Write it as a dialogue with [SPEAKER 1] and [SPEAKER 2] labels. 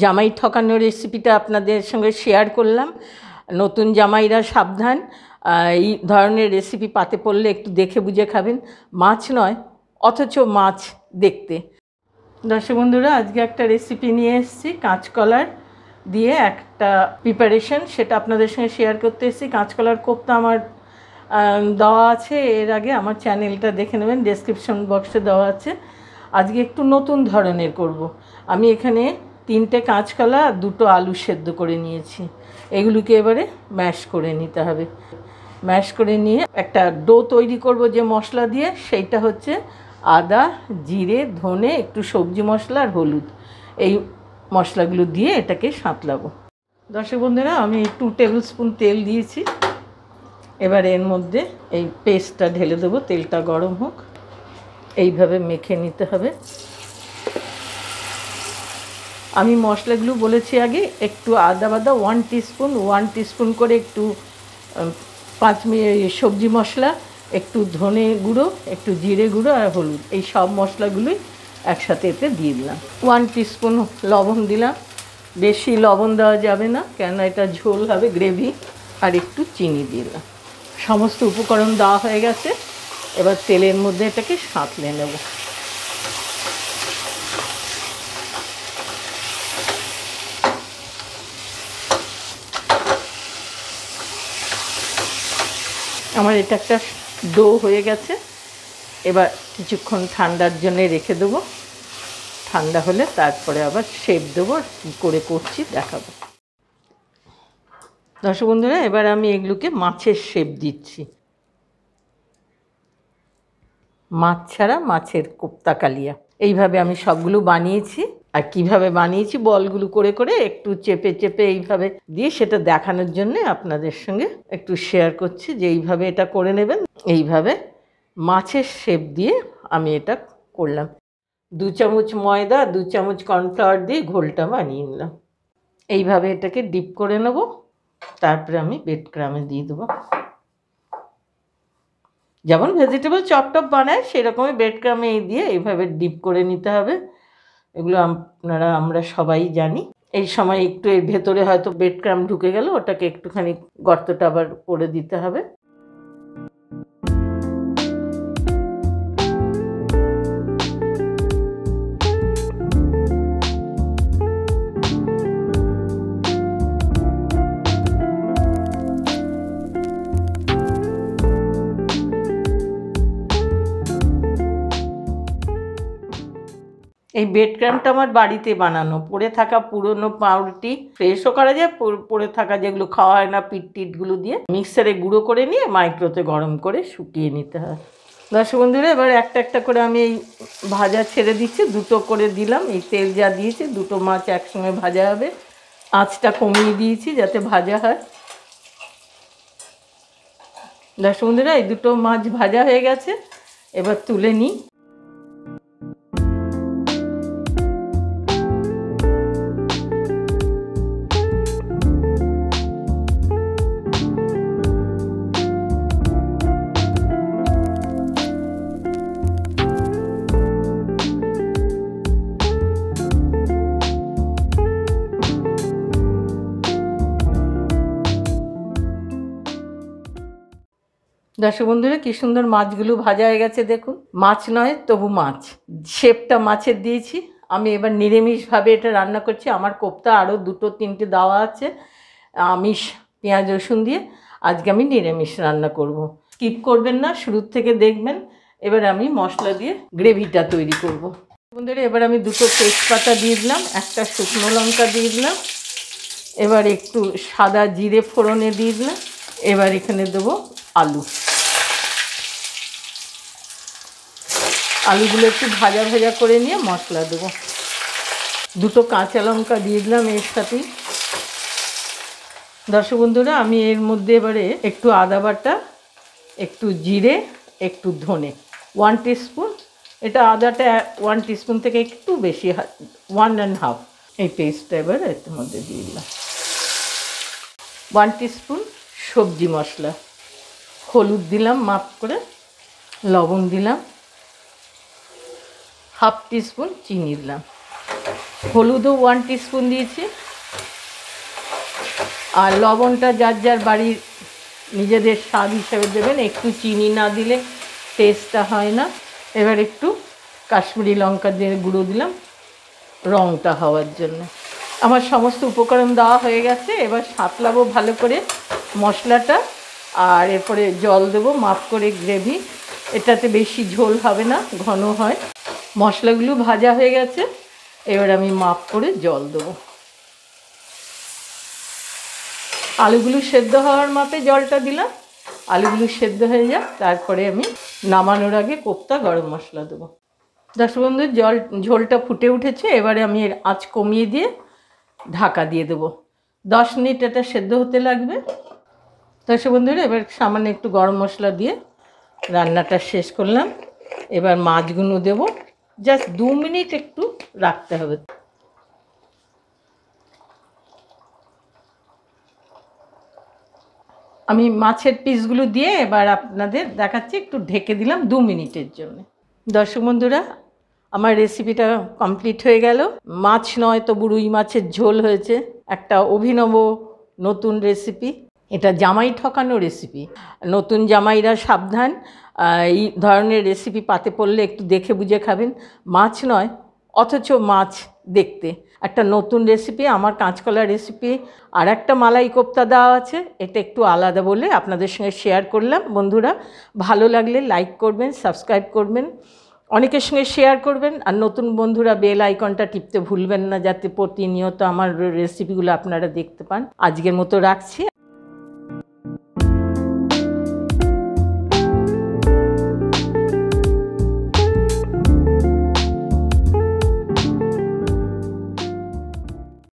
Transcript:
[SPEAKER 1] জামাই ঠকানোর রেসিপিটা আপনাদের সঙ্গে শেয়ার করলাম। নতুন জামাইরা সাবধান, এই ধরনের রেসিপি পাতে পড়লে একটু দেখে বুঝে খাবেন। মাছ নয় অথচ মাছ দেখতে। দর্শক বন্ধুরা, আজকে একটা রেসিপি নিয়ে এসেছি কাঁচকলার দিয়ে একটা প্রিপারেশন, সেটা আপনাদের সঙ্গে শেয়ার করতে এসেছি। কাঁচকলার কোপ্তা আমার দেওয়া আছে, এর আগে আমার চ্যানেলটা দেখে নেবেন, ডেসক্রিপশন বক্সে দেওয়া আছে। আজকে একটু নতুন ধরনের করব। আমি এখানে 3টে কাঁচকলা আর 2টো আলু সেদ্ধ করে নিয়েছি। এগুলোকে এবারে ম্যাশ করে নিতে হবে। ম্যাশ করে নিয়ে একটা ডো তৈরি করব যে মশলা দিয়ে, সেইটা হচ্ছে আদা, জিরে, ধনে, একটু সবজি মশলা আর হলুদ। এই মশলাগুলো দিয়ে এটাকে সাঁতলাবো। দর্শক বন্ধুরা, আমি 2 টেবিল স্পুন তেল দিয়েছি। এবার এর মধ্যে এই পেস্টটা ঢেলে দেবো। তেলটা গরম হোক, এইভাবে মেখে নিতে হবে। আমি মশলাগুলো বলেছি আগে, একটু আদা বাদা 1 টিস্পুন করে, একটু 5 সবজি মশলা, একটু ধনে গুঁড়ো, একটু জিরে গুঁড়ো আর হলুদ, এই সব মশলাগুলোই একসাথে এতে দিয়ে দিলাম। 1 টিস্পুন লবণ দিলাম, বেশি লবণ দেওয়া যাবে না কেন এটা ঝোল হবে, গ্রেভি। আর একটু চিনি দিলাম। সমস্ত উপকরণ দেওয়া হয়ে গেছে। এবার তেলের মধ্যে এটাকে সাঁতলে নেব। আমার এটা একটা ডো হয়ে গেছে। এবার কিছুক্ষণ ঠান্ডার জন্য রেখে দেবো। ঠান্ডা হলে তারপরে আবার শেপ দেবো, কী করে করছি দেখাবো। দর্শক বন্ধুরা, এবার আমি এগুলোকে মাছের শেপ দিচ্ছি। মাছ ছাড়া মাছের কোপ্তা কালিয়া, এইভাবে আমি সবগুলো বানিয়েছি। আর কিভাবে বানিয়েছি বলগুলো করে করে একটু চেপে চেপে এইভাবে দিয়ে সেটা দেখানোর জন্য আপনাদের সঙ্গে একটু শেয়ার করছি যে এইভাবে এটা করে নেবেন। এইভাবে মাছের শেপ দিয়ে আমি এটা করলাম। 2 চামচ ময়দা, 2 চামচ কর্নফ্লাওয়ার দিয়ে ঘোলটা বানিয়ে নিলাম। এইভাবে এটাকে ডিপ করে নেব। তারপরে আমি ব্রেড ক্রামে দিয়ে দেবো। যেমন ভেজিটেবল চপ বানায় সেরকমই ব্রেড ক্রামে দিয়ে এইভাবে ডিপ করে নিতে হবে। এগুলো আমরা সবাই জানি। এই সময় একটু এর ভেতরে হয়তো ব্রেড ক্রাম ঢুকে গেল, ওটাকে একটুখানি গর্তটা আবার করে দিতে হবে। এই ব্রেড ক্রামটা আমার বাড়িতে বানানো, পড়ে থাকা পুরনো পাউরুটি, ফ্রেশও করা যায়, পড়ে থাকা যেগুলো খাওয়া হয় না পিটগুলো দিয়ে মিক্সারে গুঁড়ো করে নিয়ে মাইক্রোতে গরম করে শুকিয়ে নিতে হয়। দর্শক বন্ধুরা, এবার একটা একটা করে আমি এই ভাজা ছেড়ে দিচ্ছি। 2টো করে দিলাম। এই তেল যা দিয়েছি 2টো মাছ একসঙ্গে ভাজা হবে। আঁচটা কমিয়ে দিয়েছি যাতে ভাজা হয়। দর্শক বন্ধুরা, এই 2টো মাছ ভাজা হয়ে গেছে। এবার তুলে নিই। দর্শক বন্ধুরা, কি সুন্দর মাছগুলো ভাজা হয়ে গেছে দেখুন। মাছ নয় তবু মাছ, শেপটা মাছের দিয়েছি। আমি এবার নিরামিষভাবে এটা রান্না করছি। আমার কোপ্তা আরও 2-3টে দেওয়া আছে আমিষ, পেঁয়াজ রসুন দিয়ে। আজকে আমি নিরামিষ রান্না করব। স্কিপ করবেন না, শুরুর থেকে দেখবেন। এবার আমি মশলা দিয়ে গ্রেভিটা তৈরি করব। বন্ধুরা, এবার আমি 2টো তেজপাতা দিয়ে দিলাম, একটা শুকনো লঙ্কা দিয়ে দিলাম। এবার একটু সাদা জিরে ফোড়নে দিয়ে দিলাম। এবার এখানে দেবো আলু। আলুগুলো একটু ভাজা ভাজা করে নিয়ে মশলা দেবো। 2টো কাঁচা লঙ্কা দিয়ে দিলাম এর সাথেই। দর্শক বন্ধুরা, আমি এর মধ্যে এবারে একটু আদা বাটা, একটু জিরে, একটু ধনে, 1 টিস্পুন। এটা আদাটা 1 টিস্পুন থেকে একটু বেশি, 1.5। এই পেস্টটা এবার এর মধ্যে দিয়ে দিলাম। 1 টিস্পুন সবজি মশলা, হলুদ দিলাম মাপ করে, লবণ দিলাম, 1/2 টিস্পুন চিনি দিলাম। হলুদও 1 টিস্পুন দিয়েছি। আর লবণটা যার যার বাড়ির নিজেদের স্বাদ হিসেবে দেবেন, একটু চিনি না দিলে টেস্টটা হয় না। এবার একটু কাশ্মীরি লঙ্কা দিয়ে গুঁড়ো দিলাম রঙটা হওয়ার জন্য। আমার সমস্ত উপকরণ দেওয়া হয়ে গেছে। এবার সাঁতলাবো ভালো করে মশলাটা, আর এরপরে জল দেবো মাপ করে গ্রেভি। এটাতে বেশি ঝোল হবে না, ঘন হয়। মশলাগুলো ভাজা হয়ে গেছে, এবার আমি মাপ করে জল দেবো। আলুগুলো সেদ্ধ হওয়ার মাপে জলটা দিলাম। আলুগুলো সেদ্ধ হয়ে যাক, তারপরে আমি নামানোর আগে কোপ্তা গরম মশলা দেবো। দর্শক বন্ধু, ঝোলটা ফুটে উঠেছে। এবারে আমি এর আঁচ কমিয়ে দিয়ে ঢাকা দিয়ে দেবো। 10 মিনিট এটা সেদ্ধ হতে লাগবে। দর্শক বন্ধুরা, এবার সামান্য একটু গরম মশলা দিয়ে রান্নাটা শেষ করলাম। এবার মাছগুলো দেবো। জাস্ট 2 মিনিট একটু রাখতে হবে। আমি মাছের পিসগুলো দিয়ে এবার আপনাদের দেখাচ্ছি, একটু ঢেকে দিলাম 2 মিনিটের জন্য। দর্শক বন্ধুরা, আমার রেসিপিটা কমপ্লিট হয়ে গেল। মাছ নয় তবু রুই মাছের ঝোল হয়েছে। একটা অভিনব নতুন রেসিপি। এটা জামাই ঠকানো রেসিপি। নতুন জামাইরা সাবধান, এই ধরনের রেসিপি পাতে পড়লে একটু দেখে বুঝে খাবেন। মাছ নয় অথচ মাছ দেখতে। একটা নতুন রেসিপি, আমার কাঁচকলা রেসিপি। আর একটা মালাই কোপ্তা দেওয়া আছে, এটা একটু আলাদা বলে আপনাদের সঙ্গে শেয়ার করলাম। বন্ধুরা, ভালো লাগলে লাইক করবেন, সাবস্ক্রাইব করবেন, অনেকের সঙ্গে শেয়ার করবেন। আর নতুন বন্ধুরা বেল আইকনটা টিপতে ভুলবেন না, যাতে প্রতিনিয়ত আমার রেসিপিগুলো আপনারা দেখতে পান। আজকের মতো রাখছি।